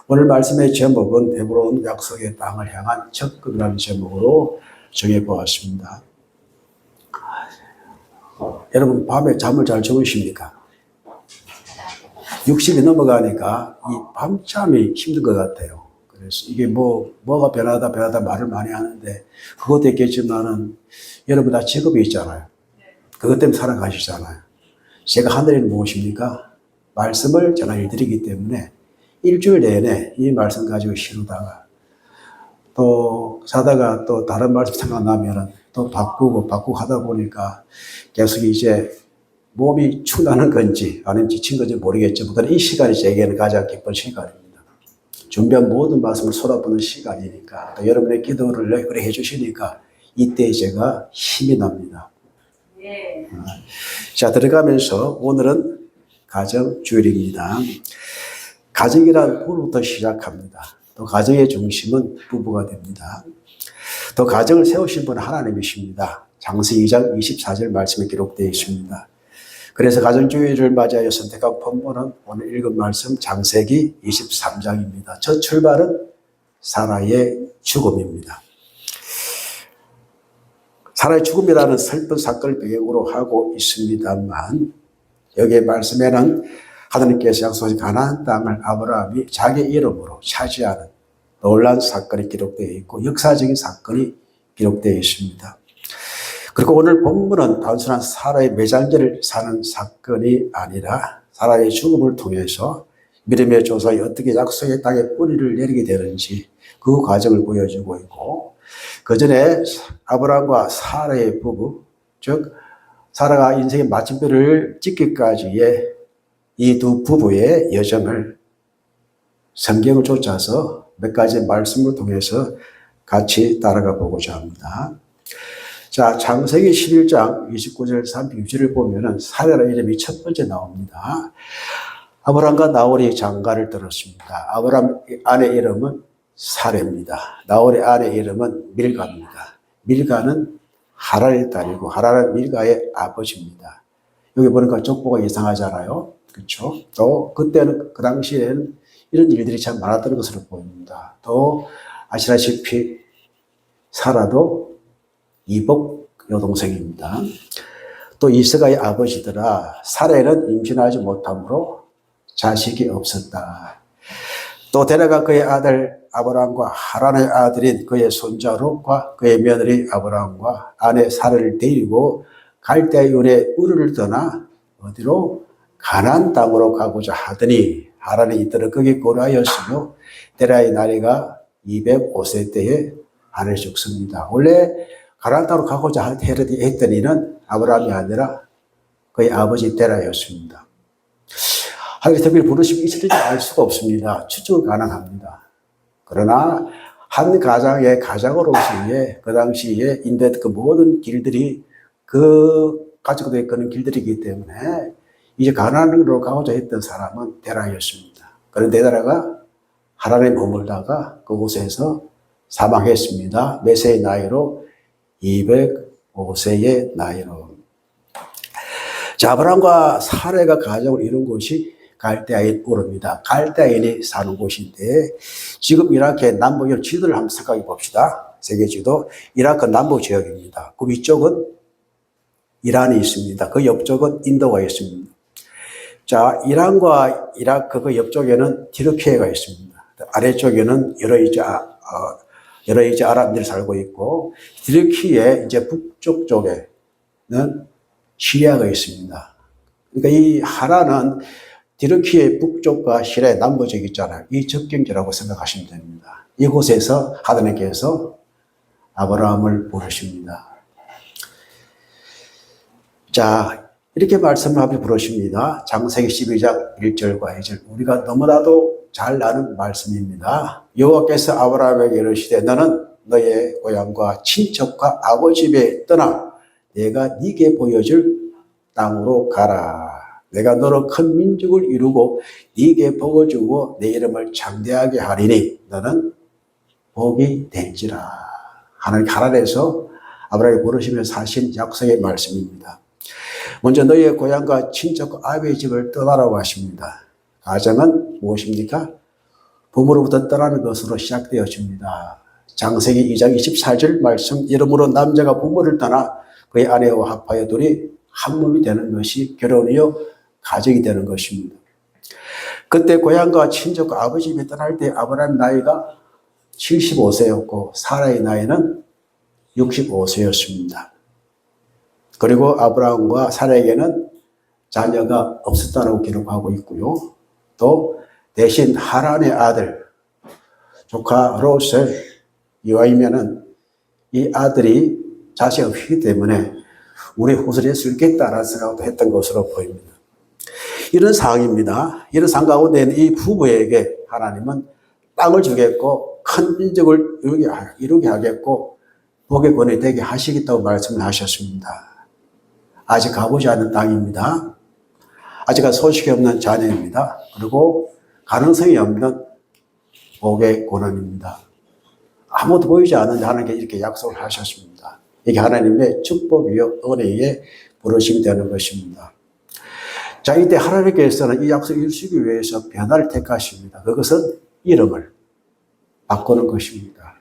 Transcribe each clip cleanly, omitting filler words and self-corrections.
오늘 말씀의 제목은 헤브론 약속의 땅을 향한 접근이라는 제목으로 정해보았습니다. 여러분 밤에 잠을 잘 주무십니까? 60이 넘어가니까 이 밤잠이 힘든 것 같아요. 그래서 이게 뭐가 변하다 말을 많이 하는데 그것도 있겠지만은 여러분 다 직업이 있잖아요. 그것 때문에 살아가시잖아요. 제가 하는 일은 무엇입니까? 말씀을 전해드리기 때문에 일주일 내내 이 말씀 가지고 쉬다가 또 자다가 또 다른 말씀 생각나면은 또 바꾸고 하다 보니까 계속 이제 몸이 축나는 건지 아니면 지친 건지 모르겠지만 그러나 이 시간이 제게는 가장 기쁜 시간입니다. 준비한 모든 말씀을 쏟아붓는 시간이니까 또 여러분의 기도를 그래 해주시니까 이때 제가 힘이 납니다. 자, 들어가면서 오늘은 가정주일입니다. 가정이란 부부부터 시작합니다. 또 가정의 중심은 부부가 됩니다. 또 가정을 세우신 분은 하나님이십니다. 창세기 2장 24절 말씀에 기록되어 있습니다. 그래서 가정주일을 맞이하여 선택한 본문은 오늘 읽은 말씀 창세기 23장입니다. 첫 출발은 사라의 죽음입니다. 사라의 죽음이라는 슬픈 사건을 배경으로 하고 있습니다만 여기에 말씀에는 하나님께서 약속하신 가나안 땅을 아브라함이 자기 이름으로 차지하는 놀라운 사건이 기록되어 있고 역사적인 사건이 기록되어 있습니다. 그리고 오늘 본문은 단순한 사라의 매장제를 사는 사건이 아니라 사라의 죽음을 통해서 믿음의 조상이 어떻게 약속의 땅에 뿌리를 내리게 되는지 그 과정을 보여주고 있고 그 전에 아브라함과 사라의 부부, 즉 사라가 인생의 마침표를 찍기까지의 이 두 부부의 여정을 성경을 쫓아서 몇 가지 말씀을 통해서 같이 따라가 보고자 합니다. 자, 창세기 11장 29절 36절을 보면은 사라의 이름이 첫 번째 나옵니다. 아브람과 나홀이 장가를 들었습니다. 아브람 아내 이름은 사레입니다. 나홀의 아내 이름은 밀가입니다. 밀가는 하란의 딸이고 하란은 밀가의 아버지입니다. 여기 보니까 족보가 이상하잖아요. 그렇죠? 또 그때는 그 당시에는 이런 일들이 참 많았던 것으로 보입니다. 또 아시다시피 사라도 이복 여동생입니다. 또 이스가의 아버지더라 사레는 임신하지 못함으로 자식이 없었다. 또 데려가 그의 아들 아브라함과 하란의 아들인 그의 손자롯과 그의 며느리 아브라함과 아내 사레를 데리고 갈대아의 굴에 우르를 떠나 어디로? 가나안 땅으로 가고자 하더니 하란이 이때는 거기 거류하였으며 데라의 나이가 205세 때에 아내를 죽습니다. 원래 가나안 땅으로 가고자 했던 이는 아브라함이 아니라 그의 아버지 데라였습니다. 하나님께서 특별히 부르심이 있을지 알 수가 없습니다. 추측은 가능합니다. 그러나 한 가장의 가장으로서의 그 당시에 인도했던 그 모든 길들이 그 가지고 있는 길들이기 때문에 이제 가나안으로 가고자 했던 사람은 데라였습니다. 그런데 데라가 하란에 머물다가 그곳에서 사망했습니다. 몇 세의 나이로? 205세의 나이로. 자, 아브라함과 사레가 가정을 이룬 곳이 갈대아인 우르입니다. 갈대아인이 사는 곳인데 지금 이라크의 남북의 지도를 한번 생각해 봅시다. 세계지도. 이라크 남부 지역입니다. 그 위쪽은 이란이 있습니다. 그 옆쪽은 인도가 있습니다. 자, 이란과 이라크 그 옆쪽에는 티르키예가 있습니다. 아래쪽에는 여러 이제 아랍인들이 살고 있고 티르키예 이제 북쪽 쪽에는 시리아가 있습니다. 그러니까 이 하란은 티르키예 북쪽과 시리아의 남부쪽 있잖아요. 이 접경지라고 생각하시면 됩니다. 이곳에서 하나님께서 아브라함을 부르십니다. 자, 이렇게 말씀을 부르십니다. 창세기 12장 1절과 2절. 우리가 너무나도 잘 아는 말씀입니다. 여호와께서 아브라함에게 이르시되 너는 너의 고향과 친척과 아버지 집에 떠나 내가 네게 보여줄 땅으로 가라. 내가 너로 큰 민족을 이루고 네게 복을 주고 내 이름을 창대하게 하리니 너는 복이 될지라. 하나님 하나님께서 아브라함에게 부르시면서 하신 약속의 말씀입니다. 먼저 너희의 고향과 친척과 아버지의 집을 떠나라고 하십니다. 가정은 무엇입니까? 부모로부터 떠나는 것으로 시작되어집니다. 창세기 2장 24절 말씀, 이러므로 남자가 부모를 떠나 그의 아내와 합하여 둘이 한 몸이 되는 것이 결혼이요 가정이 되는 것입니다. 그때 고향과 친족과 아버지 집에 떠날 때 아브라함의 나이가 75세였고 사라의 나이는 65세였습니다. 그리고 아브라함과 사라에게는 자녀가 없었다고 기록하고 있고요. 또 대신 하란의 아들 조카 롯을 이와이면은 이 아들이 자식 없기 때문에 우리 후손에 쓸겠다라는 생각도 했던 것으로 보입니다. 이런 상황입니다. 이런 상황 가운데 있는 이 부부에게 하나님은 땅을 주겠고 큰 민족을 이루게 하겠고 복의 권이 되게 하시겠다고 말씀을 하셨습니다. 아직 가보지 않은 땅입니다. 아직 소식이 없는 자녀입니다. 그리고 가능성이 없는 복의 권한입니다. 아무도 보이지 않는 하나님께 이렇게 약속을 하셨습니다. 이게 하나님의 축복이요 은혜의 부르심이 되는 것입니다. 자, 이때 하나님께서는 이 약속을 이루시기 위해서 변화를 택하십니다. 그것은 이름을 바꾸는 것입니다.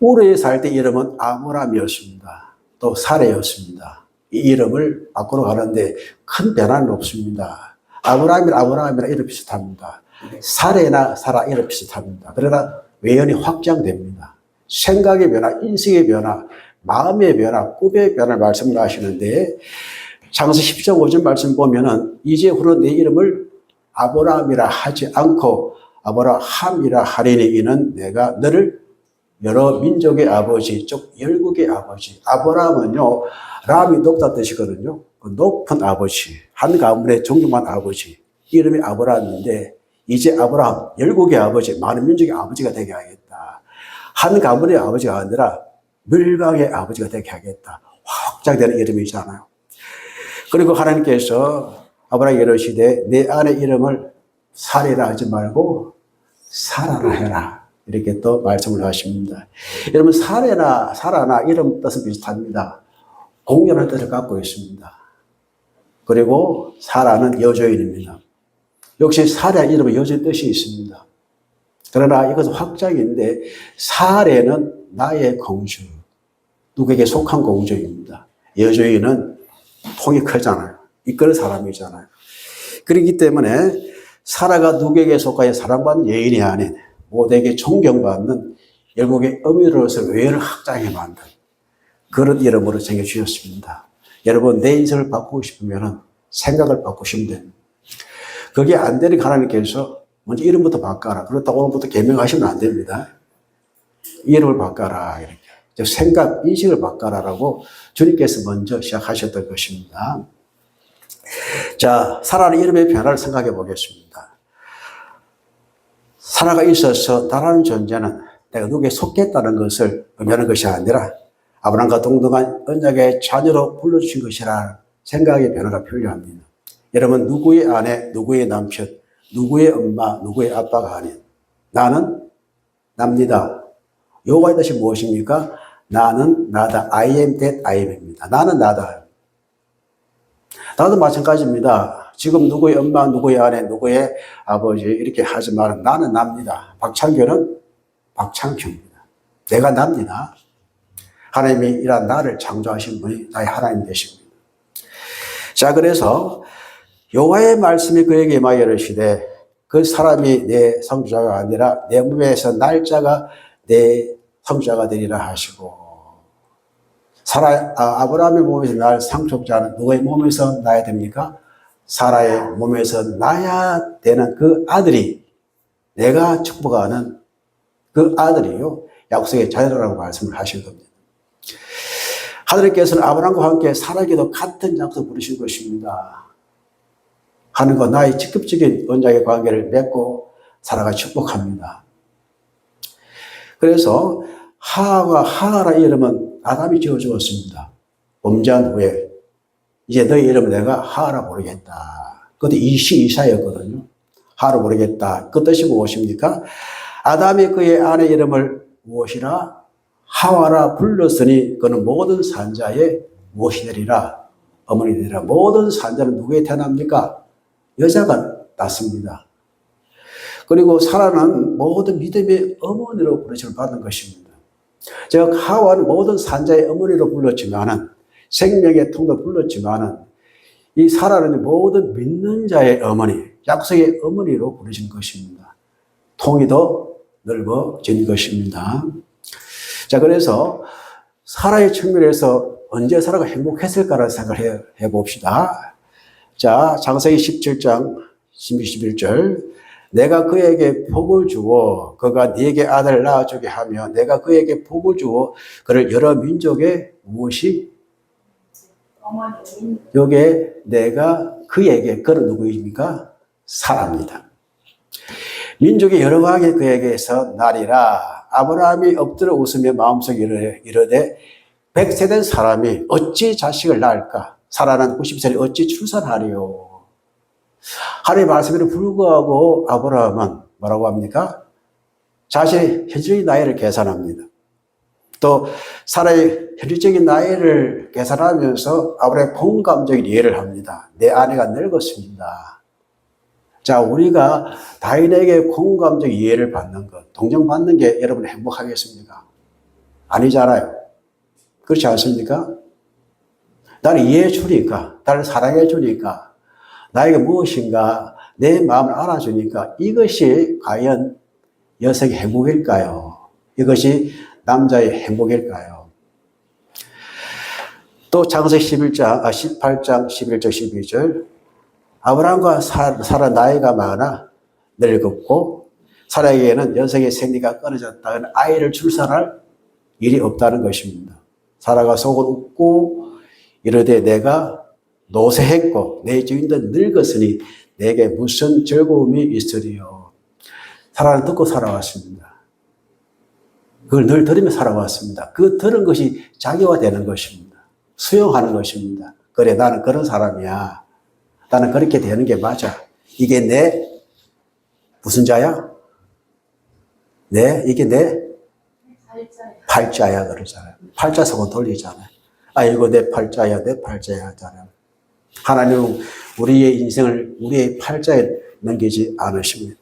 우르에 살 때 이름은 아므람이었습니다. 또 사레였습니다. 이 이름을 바꾸러 가는데 큰 변화는 없습니다. 아브라함이나 이름 비슷합니다. 사레나 사라 이름 비슷합니다. 그러나 외연이 확장됩니다. 생각의 변화, 인식의 변화, 마음의 변화, 꿈의 변화를 말씀을 하시는데 창세기 10장 5절 말씀 보면은 이제후로 내 이름을 아브라함이라 하지 않고 아브라함이라 하리니 이는 내가 너를 여러 민족의 아버지, 즉 열국의 아버지. 아브라함은요, 람이 높다 뜻이거든요. 높은 아버지, 한 가문의 존경한 아버지. 이름이 아브라함인데 이제 아브라함, 열국의 아버지, 많은 민족의 아버지가 되게 하겠다. 한 가문의 아버지가 아니라 물방의 아버지가 되게 하겠다. 확장되는 이름이잖아요. 그리고 하나님께서 아브라함에게 이르시되 내 아내 이름을 사레라 하지 말고 사라라 해라. 이렇게 또 말씀을 하십니다. 여러분 사레나 사라나 이름 뜻은 비슷합니다. 공연한 뜻을 갖고 있습니다. 그리고 사라는 여조인입니다. 역시 사레 이름은 여조인 뜻이 있습니다. 그러나 이것은 확장인데 사레는 나의 공주, 누구에게 속한 공주입니다. 여조인은 통이 크잖아요. 이끄는 사람이잖아요. 그렇기 때문에 사라가 누구에게 속하여 사랑받는 여인이 아닌 모두에게 존경받는 열국의 어미로서 외연을 확장해 만든 그런 이름으로 정해주셨습니다. 여러분 내 인생을 바꾸고 싶으면 생각을 바꾸시면 됩니다. 그게 안 되는 하나님께서 먼저 이름부터 바꿔라. 그렇다고 오늘부터 개명하시면 안 됩니다. 이름을 바꿔라. 이렇게. 즉 생각, 인식을 바꿔라라고 주님께서 먼저 시작하셨던 것입니다. 자, 사라의 이름의 변화를 생각해 보겠습니다. 사라가 있어서 나라는 존재는 내가 누구에 속겠다는 것을 의미하는 것이 아니라 아브라함과 동등한 언약의 자녀로 불러주신 것이라는 생각의 변화가 필요합니다. 여러분 누구의 아내, 누구의 남편, 누구의 엄마, 누구의 아빠가 아닌 나는 납니다. 여호와의 뜻이 무엇입니까? 나는 나다. I am that I am입니다. 나는 나다. 나도 마찬가지입니다. 지금 누구의 엄마, 누구의 아내, 누구의 아버지 이렇게 하지만 나는 납니다. 박창규는 박창규입니다. 내가 납니다. 하나님이 이런 나를 창조하신 분이 나의 하나님 되십니다. 자, 그래서 여호와의 말씀이 그에게 임하여 이르시되 그 사람이 내 성주자가 아니라 내 몸에서 날짜가 내 성주자가 되리라 하시고 아브라함의 몸에서 날 상속자는 누구의 몸에서 나야 됩니까? 사라의 몸에서 나야 되는 그 아들이 내가 축복하는 그 아들이요 약속의 자녀라고 말씀을 하신 겁니다. 하나님께서는 아브라함과 함께 사라에게도 같은 약속을 부르신 것입니다. 하나님과 나의 직접적인 언약의 관계를 맺고 사라가 축복합니다. 그래서 하라 이름은 아담이 지어주었습니다. 범죄한 후에 이제 너의 이름은 내가 하라 부르겠다. 그것도 이사였거든요. 하라 부르겠다. 그 뜻이 무엇입니까? 아담이 그의 아내 이름을 무엇이라? 하와라 불렀으니 그는 모든 산자의 무엇이 되리라? 어머니 되리라. 모든 산자는 누구에 태어납니까? 여자가 낳습니다. 그리고 사라는 모든 믿음의 어머니로 부르심을 받은 것입니다. 즉 하와는 모든 산자의 어머니로 불렀지만은 생명의 통도 불렀지만은 이 사라는 모든 믿는 자의 어머니, 약속의 어머니로 부르신 것입니다. 통이 더 넓어진 것입니다. 자, 그래서 사라의 측면에서 언제 사라가 행복했을까라는 생각을 해봅시다. 자, 창세기 17장 11절. 내가 그에게 복을 주어 그가 네게 아들을 낳아주게 하며 내가 그에게 복을 주어 그를 여러 민족의 무엇이? 여기에 내가 그에게, 그는 누구입니까? 사라입니다. 민족의 여러 왕이 그에게서 나리라. 아브라함이 엎드려 웃으며 마음속에 이르되 100세 된 사람이 어찌 자식을 낳을까? 사라는 90세니 어찌 출산하리요? 하나님의 말씀에도 불구하고 아브라함은 뭐라고 합니까? 자신의 현실적인 나이를 계산합니다. 또 사라의 현실적인 나이를 계산하면서 아브라함의 공감적인 이해를 합니다. 내 아내가 늙었습니다. 자, 우리가 다인에게 공감적 이해를 받는 것, 동정받는 게 여러분 행복하겠습니까? 아니잖아요. 그렇지 않습니까? 나를 이해해 주니까, 나를 사랑해 주니까, 나에게 무엇인가 내 마음을 알아주니까 이것이 과연 여성의 행복일까요? 이것이 남자의 행복일까요? 또 창세기 18장 11절 12절 아브라함과 사라 나이가 많아 늙었고 사라에게는 여성의 생리가 끊어졌다는 아이를 출산할 일이 없다는 것입니다. 사라가 속을 웃고 이르되 내가 노쇠했고 내 주인도 늙었으니 내게 무슨 즐거움이 있으리요. 사라는 듣고 살아왔습니다. 그걸 늘 들으며 살아왔습니다. 그 들은 것이 자기화되는 것입니다. 수용하는 것입니다. 그래, 나는 그런 사람이야. 나는 그렇게 되는 게 맞아. 이게 내 무슨 자야? 이게 내 팔자야 그러잖아요. 팔자성은 돌리잖아요. 아이고 내 팔자야 하잖아요. 하나님은 우리의 인생을 우리의 팔자에 넘기지 않으십니다.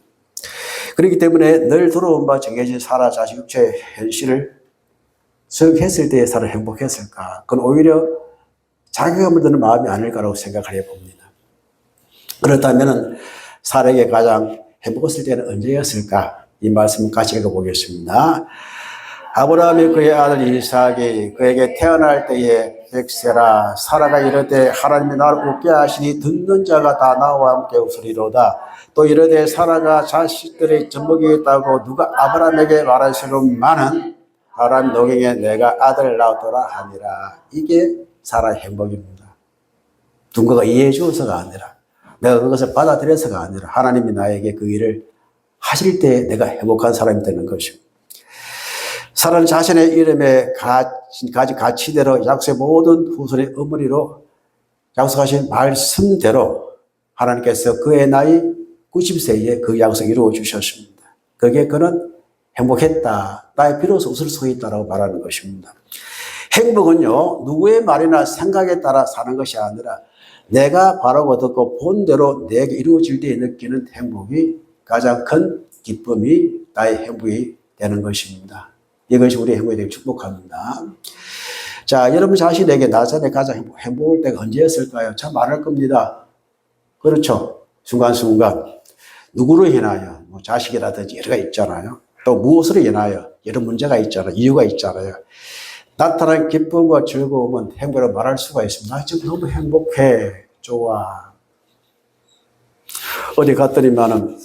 그렇기 때문에 늘 들어온 바 정해진 사라 자식 육체의 현실을 수용했을 때의 사라 행복했을까? 그건 오히려 자괴감을 드는 마음이 아닐까라고 생각을 해봅니다. 그렇다면 사라에게 가장 행복했을 때는 언제였을까? 이 말씀을 같이 읽어보겠습니다. 아브라함이 그의 아들 이삭이 그에게 태어날 때에 100세라 사라가 이르되 하나님이 나를 웃게 하시니 듣는 자가 다 나와 함께 웃으리로다. 또 이르되 사라가 자식들의 젖먹이 있다고 누가 아브라함에게 말하시는만은 아브라함 노경에 내가 아들을 낳았더라 하니라. 이게 사라의 행복입니다. 누군가가 이해해 주어서가 아니라 내가 그것을 받아들여서가 아니라 하나님이 나에게 그 일을 하실 때 내가 행복한 사람이 되는 것입니다. 사라는 자신의 이름에 가진 가치대로 약속의 모든 후손의 어머니로 약속하신 말씀대로 하나님께서 그의 나이 90세에 그 약속을 이루어 주셨습니다. 그게 그는 행복했다. 나의 비로소 웃을 수 있다라고 말하는 것입니다. 행복은요, 누구의 말이나 생각에 따라 사는 것이 아니라 내가 바라고 듣고 본대로 내게 이루어질 때 느끼는 행복이 가장 큰 기쁨이 나의 행복이 되는 것입니다. 이것이 우리의 행복에 대해 축복합니다. 자, 여러분 자신에게 나 전에 가장 행복할 때가 언제였을까요? 참 많을 겁니다. 그렇죠. 순간순간. 누구로 인하여? 뭐 자식이라든지 여러 가지 있잖아요. 또 무엇으로 인하여? 여러 문제가 있잖아요. 이유가 있잖아요. 나타난 기쁨과 즐거움은 행복으로 말할 수가 있습니다. 나 지금 너무 행복해. 좋아. 어디 갔더니만은,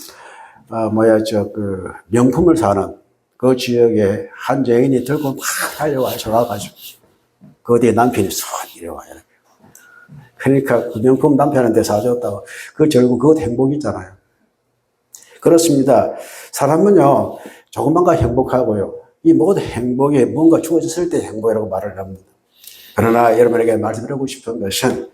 명품을 사는 그 지역에 한 여인이 들고 막 달려와요. 좋아가지고. 그 뒤에 남편이 쏙 이래와요. 그러니까 그 명품 남편한테 사줬다고. 결국 그것 행복이잖아요. 그렇습니다. 사람은요, 조금만가 행복하고요. 이 모든 행복이 뭔가 주어졌을 때 행복이라고 말을 합니다. 그러나 여러분에게 말씀드리고 싶은 것은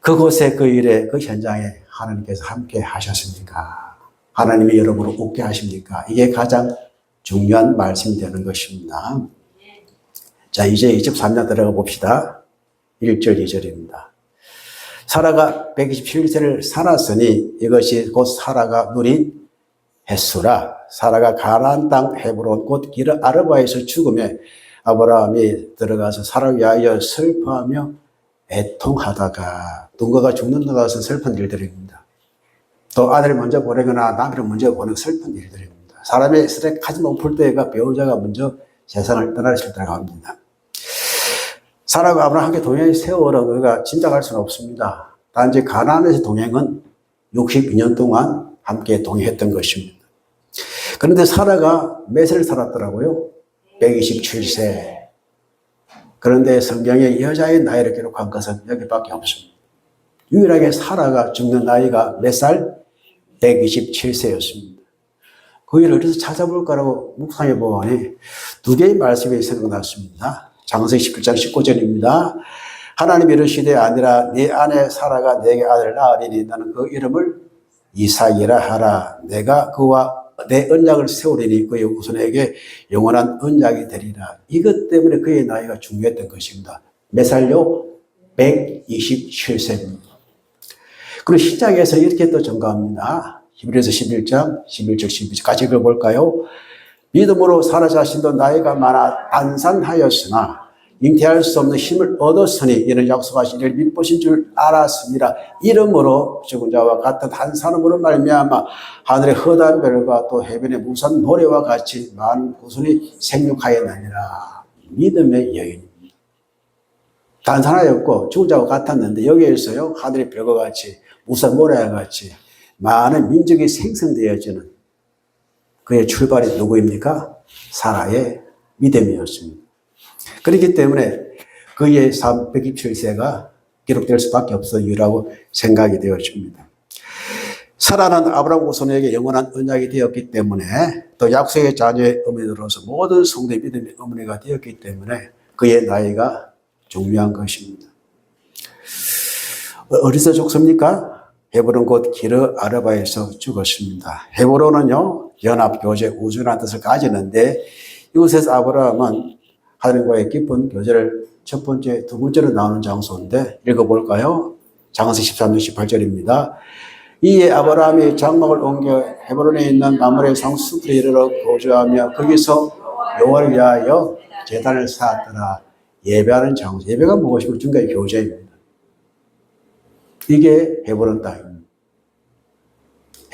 그곳에 그 일에 그 현장에 하나님께서 함께 하셨습니까? 하나님이 여러분을 웃게 하십니까? 이게 가장 중요한 말씀이 되는 것입니다. 자, 이제 23년 들어가 봅시다. 1절, 2절입니다. 사라가 127세를 살았으니 이것이 곧 사라가 누린 했으라. 사라가 가나안 땅 헤브론 곧 기르 아르바에서 죽음에 아브라함이 들어가서 사라를 위하여 슬퍼하며 애통하다가 누군가가 죽는 것은 슬픈 일들입니다. 또 아들을 먼저 보내거나 남편을 먼저 보내는 슬픈 일들입니다. 사람의 스트레스 가장 높을 때가 배우자가 먼저 세상을 떠나실 때가 옵니다. 사라가 아브라함과 함께 동행의 세월은 우리가 짐작할 수는 없습니다. 단지 가나안에서 동행은 62년 동안 함께 동행했던 것입니다. 그런데 사라가 몇 세를 살았더라고요? 127세. 그런데 성경에 여자의 나이를 기록한 것은 여기밖에 없습니다. 유일하게 사라가 죽는 나이가 몇 살? 127세였습니다. 그 일을 어디서 찾아볼까라고 묵상해 보니 두 개의 말씀이 생각났습니다. 창세기 17장 19절입니다. 하나님이 이르시되 아니라 네 아내 사라가 내게 아들을 낳으리니 나는 그 이름을 이삭이라 하라. 내가 그와 내 언약을 세우리니 그의 후손에게 영원한 언약이 되리라. 이것 때문에 그의 나이가 중요했던 것입니다. 몇 살요? 127세입니다. 그리고 시작에서 이렇게 또 증가합니다. 히브리서 11장 11절 12절 같이 읽어볼까요? 믿음으로 사라 자신도 나이가 많아 안산하였으나 잉태할 수 없는 힘을 얻었으니 이는 약속하신 이를 믿으신 줄 알았습니다. 이름으로 죽은 자와 같은 한 사람으로 말미암아 하늘의 허다한 별과 또 해변의 무산 모래와 같이 많은 후손이 생육하였느니라. 믿음의 여인입니다. 단산하였고 죽은 자와 같았는데 여기에서요 하늘의 별과 같이 무산 모래와 같이 많은 민족이 생성되어지는 그의 출발이 누구입니까? 사라의 믿음이었습니다. 그렇기 때문에 그의 327세가 기록될 수밖에 없을 이유라고 생각이 되어집니다. 사라는 아브라함 후손에게 영원한 언약이 되었기 때문에 또 약속의 자녀의 어머니로서 모든 성도의 믿음의 어머니가 되었기 때문에 그의 나이가 중요한 것입니다. 어디서 죽습니까? 헤브론 곧 기르 아르바에서 죽었습니다. 헤브론은요 연합교제 우주라는 뜻을 가지는데 이곳에서 아브라함은 하나님과의 깊은 교제를 첫 번째, 두 번째로 나오는 장소인데 읽어볼까요? 창세기 13장 18절입니다. 이에 아브라함이 장막을 옮겨 헤브론에 있는 마므레 상수풀에 이르러 거주하며 거기서 여호와를 위하여 제단을 쌓았더라. 예배하는 장소. 예배가 무엇이고 중간에 교제입니다. 이게 헤브론 땅입니다.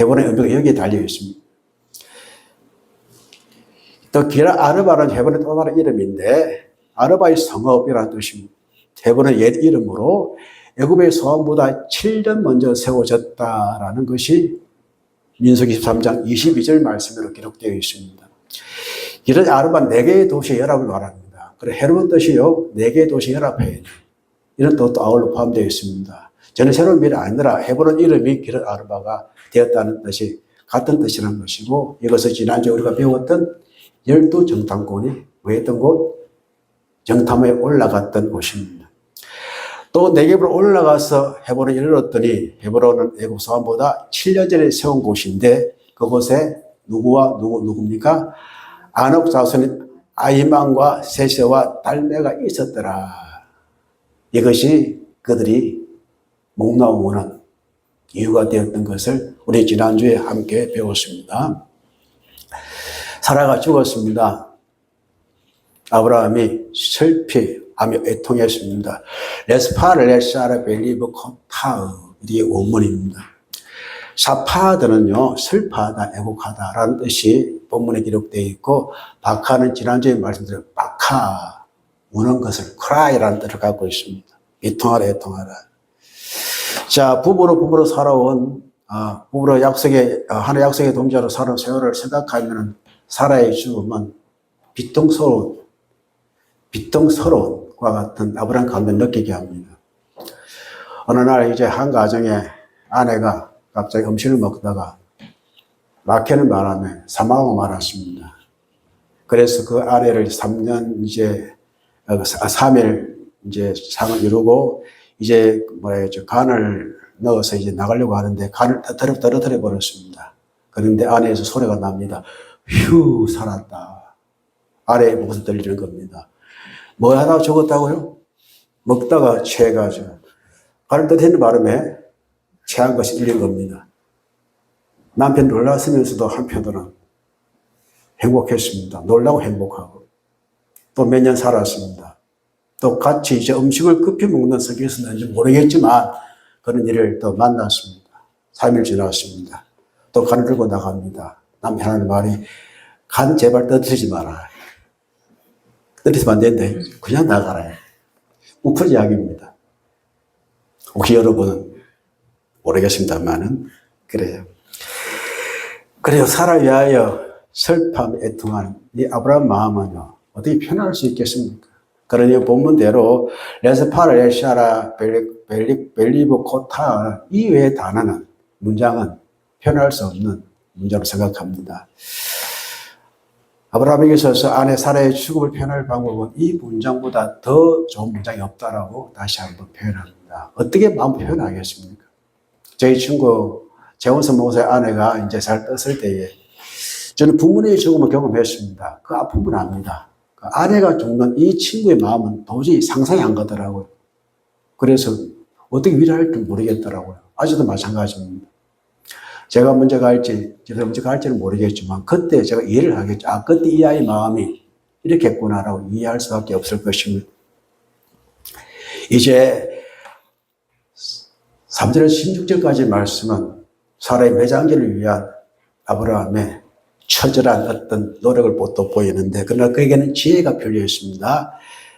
헤브론의 의미가 여기에 달려 있습니다. 또 기라 아르바는 헤브론의 또 다른 이름인데 아르바의 성읍이라는 뜻입니다. 헤브론의 옛 이름으로 애굽의 소환보다 7년 먼저 세워졌다라는 것이 민수기 13장 22절 말씀으로 기록되어 있습니다. 이런 아르바는 4개의 도시의 연합을 말합니다. 그리고 헤브론 뜻이요 4개의 도시 연합회 이런 뜻도 아울러 포함되어 있습니다. 저는 새로운 미래 아니라 헤브론 이름이 기라 아르바가 되었다는 뜻이 같은 뜻이라는 것이고 이것을 지난주에 우리가 배웠던 12정탐꾼이 모였던 곳 정탐에 올라갔던 곳입니다. 또 네겝으로 올라가서 헤브론에 이르렀더니 헤브론은 애굽 소환보다 7년 전에 세운 곳인데 그곳에 누굽니까? 아녹 자손인 아히만과 세세와 달메가 있었더라. 이것이 그들이 목나오는 이유가 되었던 것을 우리 지난주에 함께 배웠습니다. 사라가 죽었습니다. 아브라함이 슬피 하며 애통했습니다. 레스파르레사라 벨리브 코타으 이게 원문입니다. 사파드는요 슬퍼하다 애곡하다라는 뜻이 본문에 기록되어 있고 바카는 지난주에 말씀드린 바카 우는 것을 cry라는 뜻을 갖고 있습니다. 애통하라 애통하라. 자 부부로 살아온 부부로 하나의 약속의 동자로 살아온 세월을 생각하면 사라의 죽음은 비통스러움과 같은 아브라함 감동을 느끼게 합니다. 어느 날 이제 한 가정에 아내가 갑자기 음식을 먹다가 막히는 바람에 사망하고 말았습니다. 그래서 그 아내를 3년 이제 3일 이제 상을 이루고 이제 간을 넣어서 이제 나가려고 하는데 간을 떨어뜨려 버렸습니다. 그런데 안에서 소리가 납니다. 휴 살았다. 아래에 목소리 들리는 겁니다. 뭐 하다가 죽었다고요? 먹다가 취해가지고 간을 떨어뜨리는 바람에 취한 것이 들린 겁니다. 남편 놀랐으면서도 한편으로는 행복했습니다. 놀라고 행복하고. 또 몇 년 살았습니다. 또 같이 이제 음식을 급히 먹는 성격이었는지 모르겠지만 그런 일을 또 만났습니다. 3일 지났습니다. 또 간을 들고 나갑니다. 남편의 말이 간 제발 떠들지 마라. 떠들면 안 된대. 그냥 나가라. 우픈 이야기입니다. 혹시 여러분은 모르겠습니다만은 그래요. 그래요. 살아 위하여 슬픔 애통하는 이 아브라함 마음은요 어떻게 표현할 수 있겠습니까? 그러니 본문대로 레스파라 엘샤라 벨리브 코타 이외의 단어는 문장은 표현할 수 없는 문장으로 생각합니다. 아브라함에게 있어서 아내 사라의 죽음을 표현할 방법은 이 문장보다 더 좋은 문장이 없다라고 다시 한번 표현합니다. 어떻게 마음 표현하겠습니까? 저희 친구 재원선 목사의 아내가 이제 잘 떴을 때에 저는 부모님의 죽음을 경험했습니다. 그 아픔을 압니다. 그 아내가 죽는 이 친구의 마음은 도저히 상상이 안 가더라고요. 그래서 어떻게 위로할 줄 모르겠더라고요. 아직도 마찬가지입니다. 제가 먼저 갈지, 제가 먼저 갈지는 모르겠지만, 그때 제가 이해를 하겠죠. 아, 그때 이 아이의 마음이 이렇게 했구나라고 이해할 수밖에 없을 것입니다. 이제 3절에서 16절까지 말씀은 사라의 매장지를 위한 아브라함의 처절한 어떤 노력을 돋보이는데, 그러나 그에게는 지혜가 필요했습니다.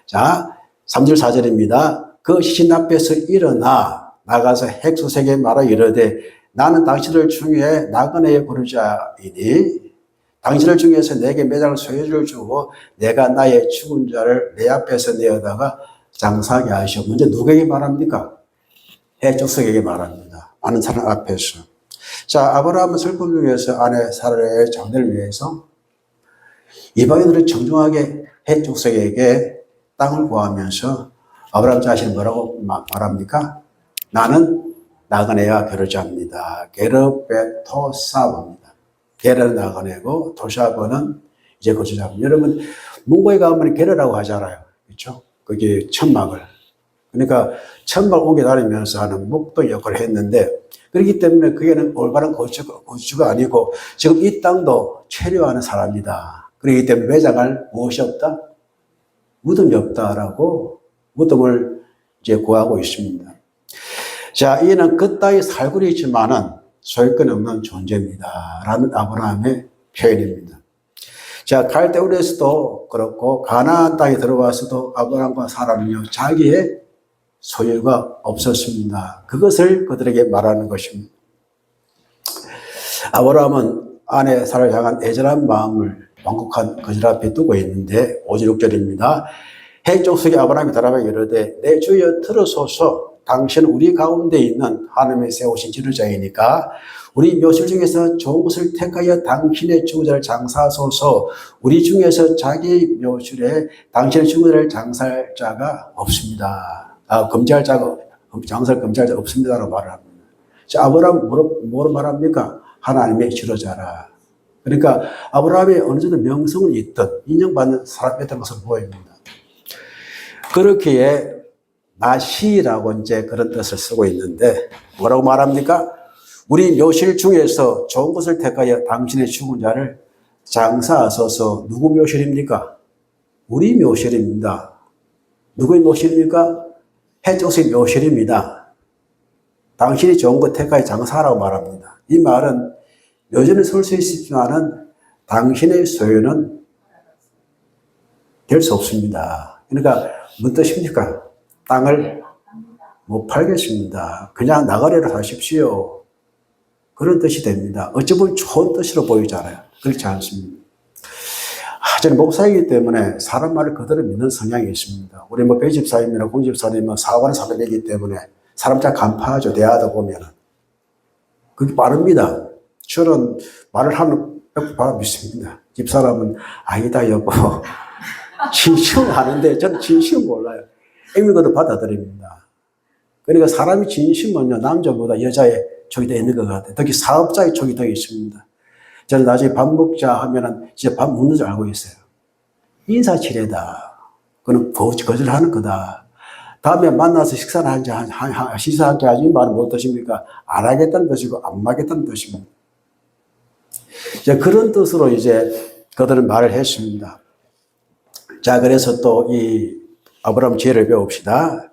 자, 3절 4절입니다. 그 시신 앞에서 일어나 나가서 핵소색에 말하 이르되 나는 당신들 중에 나그네의 부르자이니 당신들 중에서 내게 매장을 소유를 주고 내가 나의 죽은 자를 내 앞에서 내어다가 장사하게 하시오. 먼저 누구에게 말합니까? 해족석에게 말합니다. 아는 사람 앞에서. 자, 아브라함은 슬픔을 위해서 아내 사라의 장래를 위해서 이방인들을 정중하게 해족석에게 땅을 구하면서 아브라함 자신이 뭐라고 말합니까? 나는 나그네와 거주자입니다. 게르베 토사브입니다. 게르는 나그네고 토사브는 이제 거주자입니다. 여러분 문고에 가면 게르라고 하잖아요. 그렇죠? 그게 천막을. 그러니까 천막 옮겨 다니면서 하는 목도 역할을 했는데 그렇기 때문에 그게는 올바른 거주가 아니고 지금 이 땅도 체류하는 사람이다. 그렇기 때문에 매장할 무엇이 없다? 무덤이 없다라고 무덤을 이제 구하고 있습니다. 자, 이는 그 땅에 살고 있지만은 소유권 없는 존재입니다. 라는 아브라함의 표현입니다. 자, 갈대우르에서도 그렇고 가나안 땅에 들어와서도 아브라함과 사라는요 자기의 소유가 없었습니다. 그것을 그들에게 말하는 것입니다. 아브라함은 아내 사라를 향한 애절한 마음을 완곡한 그들 앞에 두고 있는데 5절 6절입니다. 해족속에 아브라함이 대답하여 이르되 내 주여 들으소서 당신은 우리 가운데 있는 하나님의 세우신 지도자이니까 우리 묘실 중에서 좋은 것을 택하여 당신의 죽은 장사하소서. 우리 중에서 자기 묘실에 당신의 죽은 자를 장사할 자가 없습니다. 장사할 금지할 자 없습니다라고 말을 합니다. 자, 아브라함 뭐로 말합니까? 하나님의 지도자라. 그러니까 아브라함이 어느 정도 명성은 있던 인정받는 사람이었던 것으로 보입니다. 그렇기에 나시라고 이제 그런 뜻을 쓰고 있는데 뭐라고 말합니까? 우리 묘실 중에서 좋은 것을 택하여 당신의 죽은 자를 장사하소서. 누구 묘실입니까? 우리 묘실입니다. 누구의 묘실입니까? 해족의 묘실입니다. 당신이 좋은 것 택하여 장사하라고 말합니다. 이 말은 묘실은 설 수 있지만은 당신의 소유는 될 수 없습니다. 그러니까 무슨 뜻입니까? 땅을 못 팔겠습니다. 그냥 나가리로 사십시오. 그런 뜻이 됩니다. 어찌 보면 좋은 뜻으로 보이잖아요. 그렇지 않습니다. 저는 목사이기 때문에 사람 말을 그대로 믿는 성향이 있습니다. 우리 배집사님이나 공집사님은 사업하는 사람이기 때문에 사람 잘 간파하죠. 대화하다 보면은. 그게 빠릅니다. 저는 말을 하면 100% 믿습니다. 집사람은 아니다 여보. 진심을 하는데 저는 진심을 몰라요. 애미거도 받아들입니다. 그러니까 사람이 진심은요, 남자보다 여자의 촉이 더 있는 것 같아요. 특히 사업자의 촉이 더 있습니다. 저는 나중에 밥 먹자 하면은 진짜 밥 먹는 줄 알고 있어요. 인사치레다. 그는 거절하는 거다. 다음에 만나서 식사를 식사 한잔 하지 말은 무슨 뜻입니까? 안 하겠다는 뜻이고 안 하겠다는 뜻입니다. 이제 그런 뜻으로 이제 그들은 말을 했습니다. 자, 그래서 또 이 아브라함 지혜를 배웁시다.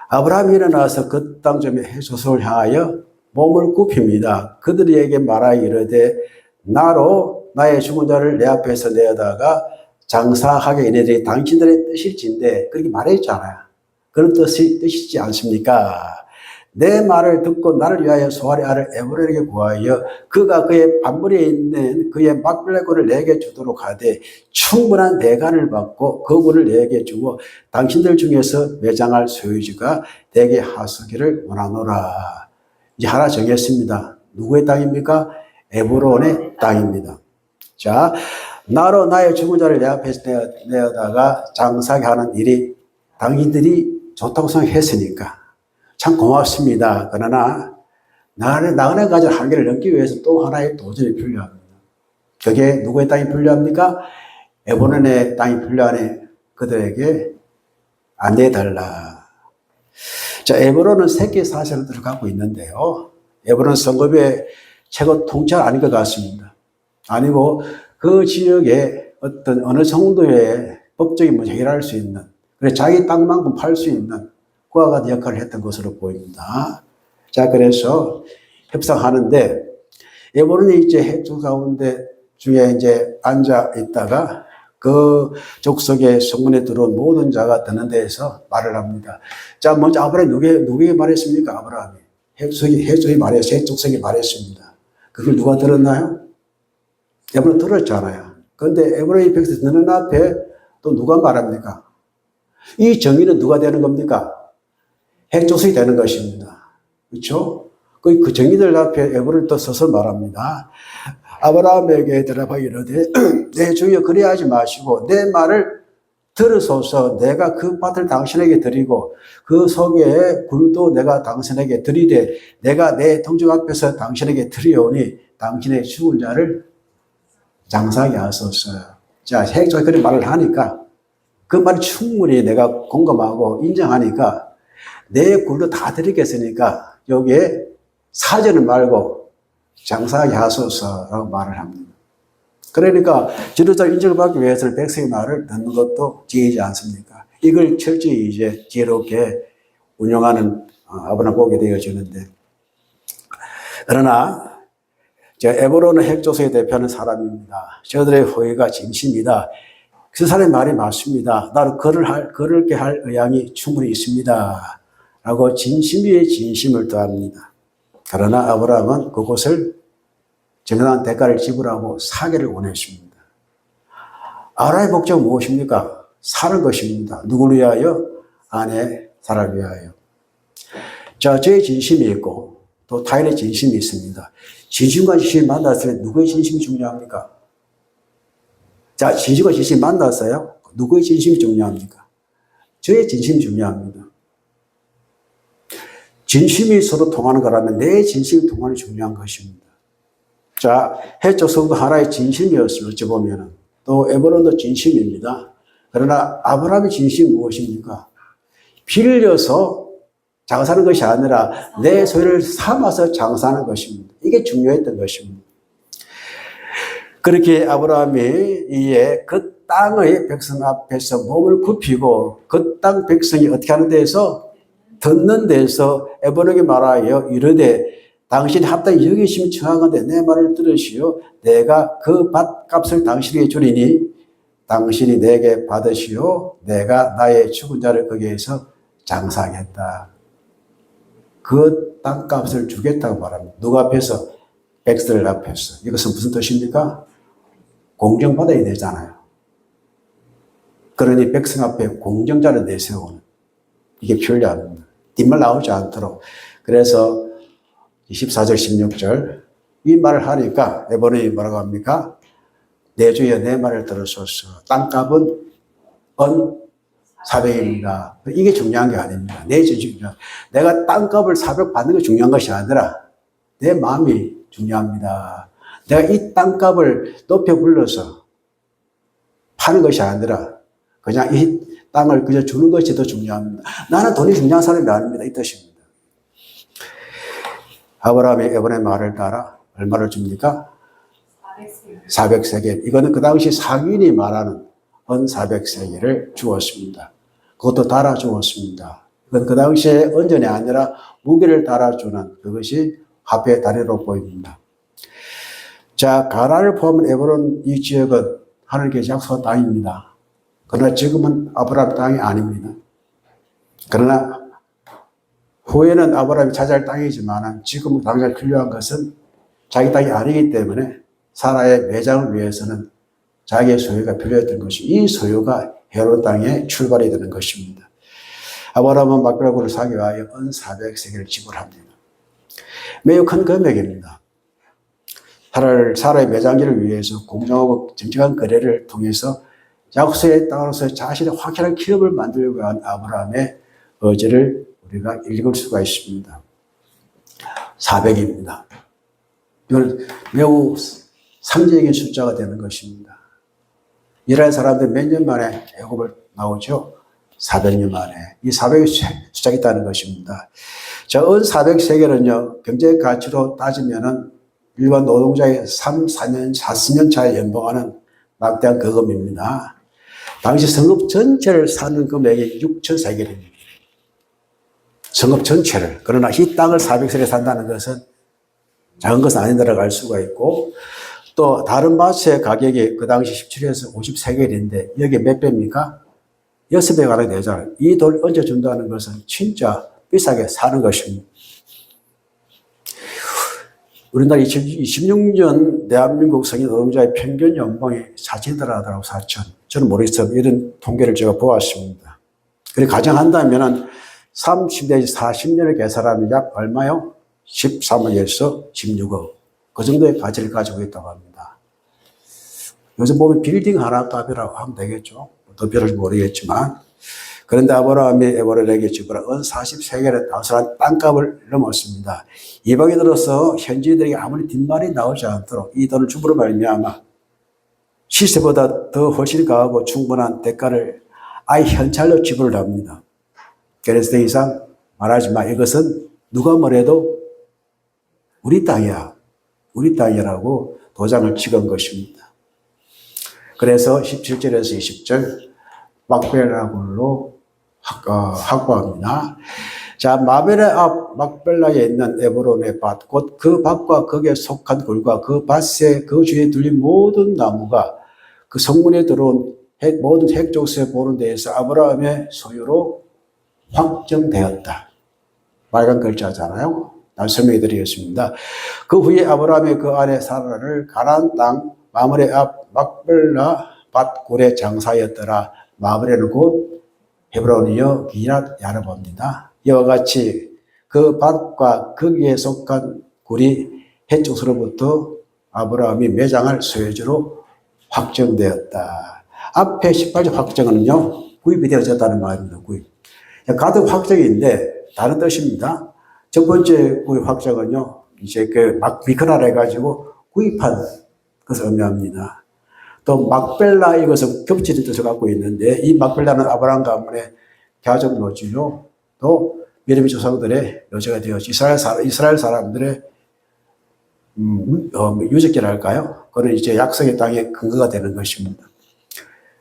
아브라함이 일어나서 그 땅 좀 해소를 향하여 몸을 굽힙니다. 그들에게 말하여 이르되 나로 나의 죽은 자를 내 앞에서 내어다가 장사하게 이르되 당신들의 뜻일진데 그렇게 말했잖아요. 그런 뜻이지 않습니까? 내 말을 듣고 나를 위하여 소알의 아를 에브론에게 구하여 그가 그의 반물에 있는 그의 막걸레고를 내게 주도록 하되 충분한 대가를 받고 그분을 내게 주고 당신들 중에서 매장할 소유지가 내게 하소기를 원하노라. 이제 하나 정했습니다. 누구의 땅입니까? 에브론의 땅입니다. 자, 나로 나의 죽은 자를 내 앞에 내어다가 장사하게 하는 일이 당신들이 좋다고 생각했으니까 참 고맙습니다. 그러나 나그네 가진 한계를 넘기 위해서 또 하나의 도전이 필요합니다. 그게 누구의 땅이 필요합니까? 에브론의 땅이 필요하니 그들에게 안내해달라. 자, 에브론은 세계 사세를 들어가고 있는데요. 에브론 성읍의 최고 통치가 아닌 것 같습니다. 아니고 그 지역에 어떤 어느 정도의 법적인 문제 해결할 수 있는, 그래 자기 땅만큼 팔 수 있는 그와 같은 역할을 했던 것으로 보입니다. 자, 그래서 협상하는데 에브론이 이제 해주 가운데 중에 이제 앉아 있다가 그 족속의 성문에 들어온 모든 자가 듣는 데에서 말을 합니다. 자, 먼저 아브라함이 누구에게 말했습니까? 아브라함이. 해족이 말했어요. 족속이 말했습니다. 그걸 누가 들었나요? 에브론 들었잖아요. 그런데 에브론이 백성 듣는 앞에 또 누가 말합니까? 이 정의는 누가 되는 겁니까? 핵족속이 되는 것입니다. 그렇죠? 그 정의들 앞에 에브론이 또 서서 말합니다. 아브라함에게 대답하여 이르되 내 주여 그리하지 마시고 내 말을 들으소서. 내가 그 밭을 당신에게 드리고 그 속에 굴도 내가 당신에게 드리되 내가 내 동족 앞에서 당신에게 드리오니 당신의 죽은 자를 장사하게 하소서. 자, 핵족이 그런 말을 하니까 그 말이 충분히 내가 공감하고 인정하니까 내 굴도 다 드리겠으니까 여기에 사전은 말고 장사하게 하소서라고 말을 합니다. 그러니까 지도자 인정을 받기 위해서는 백성의 말을 듣는 것도 지혜지 않습니까? 이걸 철저히 이제 지혜롭게 운영하는 아브라함 보게 되어지는데, 그러나 에브론은 핵조석에 대표하는 사람입니다. 저들의 호의가 진심이다. 그 사람의 말이 맞습니다. 나도 그렇게 할 의향이 충분히 있습니다. 라고 진심 위에 진심을 더합니다. 그러나 아브라함은 그곳을 정당한 대가를 지불하고 사기를 원했습니다. 아브라함의 목적은 무엇입니까? 사는 것입니다. 누구를 위하여? 아내 사라를 위하여. 자, 저의 진심이 있고 또 타인의 진심이 있습니다. 진심과 진심이 만났을 때 누구의 진심이 중요합니까? 자, 진심과 진심이 만났어요. 누구의 진심이 중요합니까? 저의 진심이 중요합니다. 진심이 서로 통하는 거라면 내 진심이 통하는 게 중요한 것입니다. 자, 해적 성도 하나의 진심이었어요. 어찌 보면은. 또 에브론도 진심입니다. 그러나 아브라함의 진심이 무엇입니까? 빌려서 장사하는 것이 아니라 내 소유를 삼아서 장사하는 것입니다. 이게 중요했던 것입니다. 그렇게 아브라함이 이에 그 땅의 백성 앞에서 몸을 굽히고 그 땅 백성이 어떻게 하는 데에서 듣는 데에서 에브론에게 말하여 이르되 당신이 합당히 여기심이 청하건대 내 말을 들으시오. 내가 그 밭값을 당신에게 주리니 당신이 내게 받으시오. 내가 나의 죽은 자를 거기에서 장사하겠다. 그 땅값을 주겠다고 말합니다. 누구 앞에서? 백성들 앞에서. 이것은 무슨 뜻입니까? 공정받아야 되잖아요. 그러니 백성 앞에 공정자를 내세우는 이게 필요합니다. 뒷말 나오지 않도록. 그래서 24절 16절 이 말을 하니까 에브론이 뭐라고 합니까? 내 주여 내 말을 들으소서. 땅값은 은 400입니다. 이게 중요한 게 아닙니다. 내 진심이죠. 내가 땅값을 400 받는 게 중요한 것이 아니라 내 마음이 중요합니다. 내가 이 땅값을 높여 불러서 파는 것이 아니라 그냥 이 땅을 그저 주는 것이 더 중요합니다. 나는 돈이 중요한 사람이 아닙니다. 이 뜻입니다. 아브라함이 에브론의 말을 따라 얼마를 줍니까? 400세겔. 이거는 그 당시 상인이 말하는 은 400세겔을 주었습니다. 그것도 달아 주었습니다. 이건 그 당시에 은전이 아니라 무게를 달아주는 그것이 화폐의 단위로 보입니다. 자, 가나안을 포함한 에브론 이 지역은 하늘께서 약속한 땅입니다. 그러나 지금은 아브라함 땅이 아닙니다. 그러나 후에는 아브라함이 차지할 땅이지만 지금 당장 필요한 것은 자기 땅이 아니기 때문에 사라의 매장을 위해서는 자기의 소유가 필요했던 것이 이 소유가 헤롯 땅에 출발이 되는 것입니다. 아브라함은 막벨라굴을 사기 위하여 은 400세겔을 지불합니다. 매우 큰 금액입니다. 사라의 매장지를 위해서 공정하고 정직한 거래를 통해서 약속의 땅으로서 자신의 확실한 기업을 만들려고 한 아브라함의 의지를 우리가 읽을 수가 있습니다. 400입니다. 이건 매우 상징적인 숫자가 되는 것입니다. 이스라엘 사람들 몇 년 만에 애굽을 나오죠? 400년 만에. 이 400이 숫자가 있다는 것입니다. 자, 은 400세겔은요, 경제 가치로 따지면은 일반 노동자의 3, 4년, 4년 차에 연봉하는 막대한 거금입니다. 당시 성읍 전체를 사는 금액이 6,000세겔입니다. 성읍 전체를. 그러나 이 땅을 400세겔에 산다는 것은 작은 것은 아니다라고 알 수가 있고, 또 다른 밭의 가격이 그 당시 17에서 50세겔인데 여기 몇 배입니까? 6배 가량 되잖아요. 이 돈을 얹어준다는 것은 진짜 비싸게 사는 것입니다. 우리나라 2026년 대한민국 성인 노동자의 평균 연봉이 4,000달러 하더라고, 4,000. 저는 모르겠어요. 이런 통계를 제가 보았습니다. 그리고 가정한다면 30내지 40년을 계산하면 약 얼마요? 13억에서 16억. 그 정도의 가치를 가지고 있다고 합니다. 요즘 보면 빌딩 하나 값이라고 하면 되겠죠. 더 별을 모르겠지만. 그런데 아브라함이 에브론에게 지불한 은 40세겔의 단순한 땅값을 넘었습니다. 이방에 들어서 현지인들에게 아무리 뒷말이 나오지 않도록 이 돈을 주부로 말미암아 시세보다 더 훨씬 강하고 충분한 대가를 아예 현찰로 지불을 합니다. 그래서 더 이상 말하지 마. 이것은 누가 뭐래도 우리 땅이야. 우리 땅이라고 도장을 찍은 것입니다. 그래서 17절에서 20절 막벨라굴로 확보합니다. 자, 마벨의 앞 막벨라에 있는 에브론의 밭, 곧 그 밭과 거기에 속한 굴과 그 밭에 그 주위에 둘린 모든 나무가 그 성문에 들어온 모든 핵족쇄 보는 데에서 아브라함의 소유로 확정되었다. 빨간 글자잖아요. 난 설명해 드리겠습니다. 그 후에 아브라함이 그 아내 사라를 가나안 땅 마므레 앞 막벨라 밭굴의 장사였더라. 마므레는 곧 헤브론이요 기럇 야르바입니다. 이와 같이 그 밭과 거기에 속한 굴이 해쪽으로부터 아브라함이 매장할 소유주로 확정되었다. 앞에 18절 확정은요 구입이 되어졌다는 말입니다. 구입. 가득 확정인데 다른 뜻입니다. 첫 번째 구입 확정은요 이제 막 미크라를 해가지고 구입한 것을 의미합니다. 또 막벨라 이것은 겹치는 뜻을 갖고 있는데 이 막벨라는 아브라함 가문의 가족 묘지요. 또 미르미 조상들의 묘지가 되었지. 이스라엘 사람들의 유적지랄까요? 그런 이제 약속의 땅의 근거가 되는 것입니다.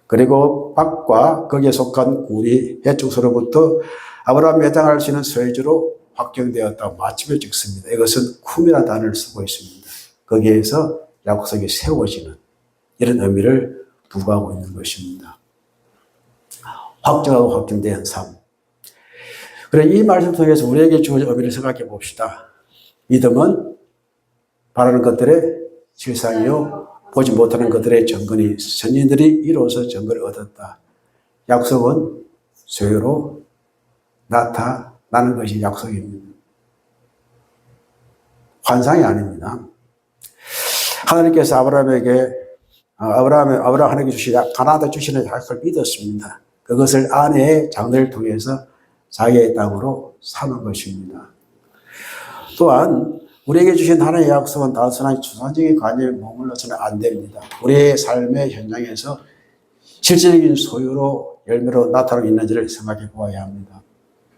그리고 밭과 거기에 속한 굴이 해쪽서로부터 아브라함이 매장할 수 있는 소유주로 확정되었다고 마침을 찍습니다. 이것은 쿰이라는 단어를 쓰고 있습니다. 거기에서 약속이 세워지는 이런 의미를 부과하고 있는 것입니다. 확정하고 확정된 삶. 그래, 이 말씀 통해서 우리에게 주어진 의미를 생각해 봅시다. 믿음은 바라는 것들의 실상이요, 보지 못하는 것들의 증거니 선인들이 이로써 증거를 얻었다. 약속은 소유로 나타나는 것이 약속입니다. 환상이 아닙니다. 하나님께서 아브라함 하나님께 주신 가나안에 주시는 약속을 믿었습니다. 그것을 아내의 장례를 통해서 자기의 땅으로 삼은 것입니다. 또한 우리에게 주신 하나님의 약속은 단순한 추상적인 관념에 머물러서는 안 됩니다. 우리의 삶의 현장에서 실질적인 소유로 열매로 나타나고 있는지를 생각해 보아야 합니다.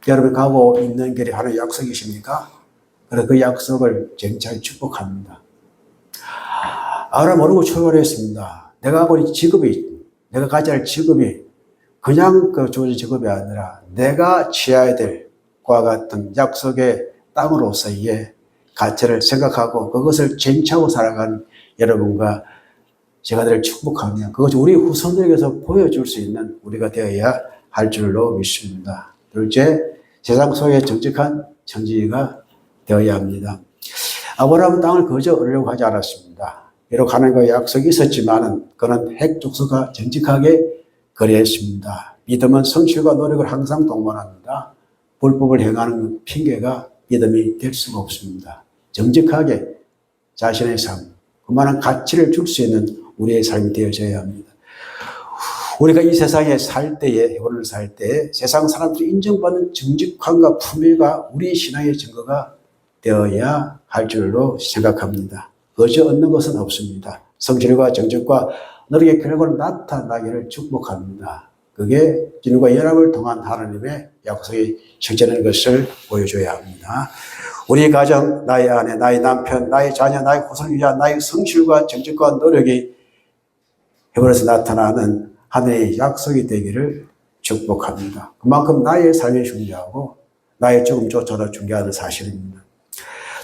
여러분 가고 있는 길이 하나님의 약속이십니까? 그래서 그 약속을 쟁차게 축복합니다. 아브라함 모르고 출발했습니다. 내가 하고 있는 직업이, 내가 가져야 할 직업이 그냥 그 주어진 직업이 아니라 내가 취해야 될 그와 같은 약속의 땅으로서의 가치를 생각하고 그것을 쟁취하고 살아가는 여러분과 제가 늘 축복하며 그것이 우리 후손들에게서 보여줄 수 있는 우리가 되어야 할 줄로 믿습니다. 둘째, 세상 속에 정직한 청지기가 되어야 합니다. 아브라함은 땅을 거저 얻으려고 하지 않았습니다. 비록 하나님과 약속이 있었지만은 그는 핵족속과 정직하게 거래했습니다. 믿음은 성실과 노력을 항상 동반합니다. 불법을 행하는 핑계가 믿음이 될 수가 없습니다. 정직하게 자신의 삶, 그만한 가치를 줄 수 있는 우리의 삶이 되어져야 합니다. 우리가 이 세상에 살 때에, 해본을 살 때에 세상 사람들이 인정받는 정직함과 품위가 우리 신앙의 증거가 되어야 할 줄로 생각합니다. 거저 얻는 것은 없습니다. 성실과 정직과 노력의 결과로 나타나기를 축복합니다. 그게 진과 연합을 통한 하나님의 약속이 실제되는 것을 보여줘야 합니다. 우리 가정, 나의 아내, 나의 남편, 나의 자녀, 나의 후손을 위한 나의 성실과 정직과 노력이 해버려서 나타나는 하나님의 약속이 되기를 축복합니다. 그만큼 나의 삶이 중요하고 나의 죽음조차도 중요한 사실입니다.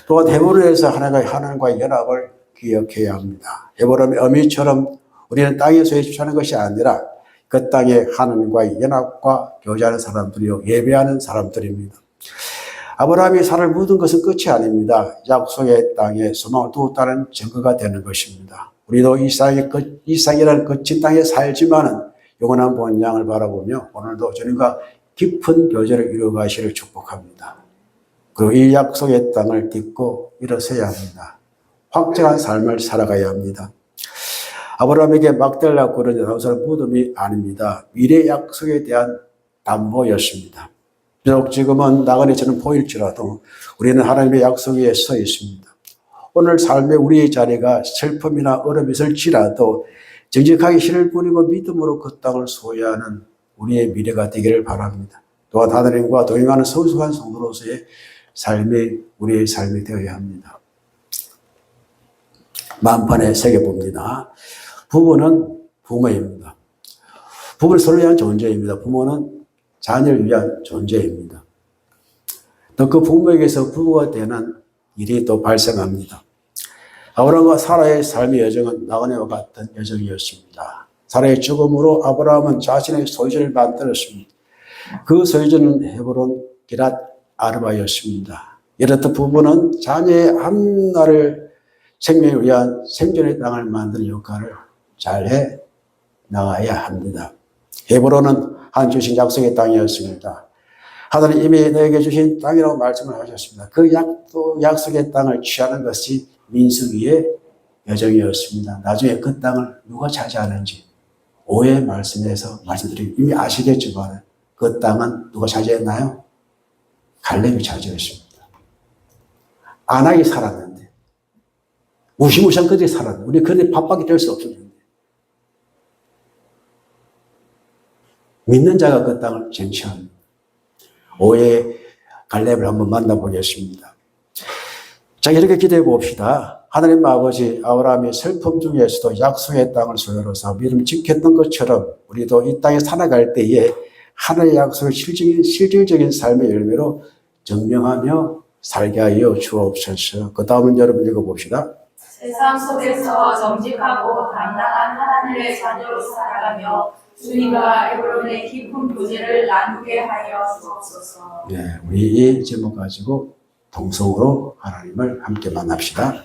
또한 헤브론에서 하나님과의 연합을 기억해야 합니다. 헤브론의 어미처럼 우리는 땅에서 예수하는 것이 아니라 그 땅에 하나님과의 연합과 교제하는 사람들이요 예배하는 사람들입니다. 아브라함이 살을 묻은 것은 끝이 아닙니다. 약속의 땅에 소망을 두었다는 증거가 되는 것입니다. 우리도 이 땅이라는 거친 땅에 살지만은 영원한 본향을 바라보며 오늘도 주님과 깊은 교제를 이루어가시를 축복합니다. 그리고 이 약속의 땅을 딛고 일어서야 합니다. 확정한 삶을 살아가야 합니다. 아브라함에게 막달라 굴은 나우사는 무덤이 아닙니다. 미래 약속에 대한 담보였습니다. 비록 지금은 나그네 저는 보일지라도 우리는 하나님의 약속 위에 서 있습니다. 오늘 삶의 우리의 자리가 슬픔이나 어려움이 있을지라도 정직하게 실을 뿌리고 믿음으로 그 땅을 소유하는 우리의 미래가 되기를 바랍니다. 또한 하나님과 동행하는 성숙한 성도로서의 삶이 우리의 삶이 되어야 합니다. 만판에 새겨봅니다. 부모는 부모입니다. 부모를 서로 위한 존재입니다. 부모는 자녀를 위한 존재입니다. 또 그 부모에게서 부부가 되는 일이 또 발생합니다. 아브라함과 사라의 삶의 여정은 나그네와 같은 여정이었습니다. 사라의 죽음으로 아브라함은 자신의 소유지를 만들었습니다. 그 소유지는 헤브론 기랏 아르바였습니다. 이렇듯 부부는 자녀의 한날을 생명을 위한 생존의 땅을 만드는 역할을 잘해 나가야 합니다. 헤브론은 한 주신 약속의 땅이었습니다. 하나님 이미 너에게 주신 땅이라고 말씀을 하셨습니다. 그 약속의 땅을 취하는 것이 민수기의 여정이었습니다. 나중에 그 땅을 누가 차지하는지 오해 말씀에서 말씀드리고 이미 아시겠지만 그 땅은 누가 차지했나요? 갈렙이 차지했습니다. 안악이 살았는데 무시무시한 그들이 살았는데 우리 그들이 밥밖에 될 수 없었는데 믿는 자가 그 땅을 쟁취합니다. 오해의 갈렙을 한번 만나보겠습니다. 자, 이렇게 기대해 봅시다. 하나님 아버지 아브라함이 슬픔 중에서도 약속의 땅을 소유로서 믿음 지켰던 것처럼 우리도 이 땅에 살아갈 때에 하나님의 약속을 실질적인 삶의 열매로 증명하며 살게 하여 주옵소서. 그 다음은 여러분 읽어봅시다. 세상 속에서 정직하고 당당한 하나님의 자녀로 살아가며 주님과 헤브론의 깊은 교제를 나누게 하여 주옵소서. 네, 우리 이 제목 가지고 동성으로 하나님을 함께 만납시다.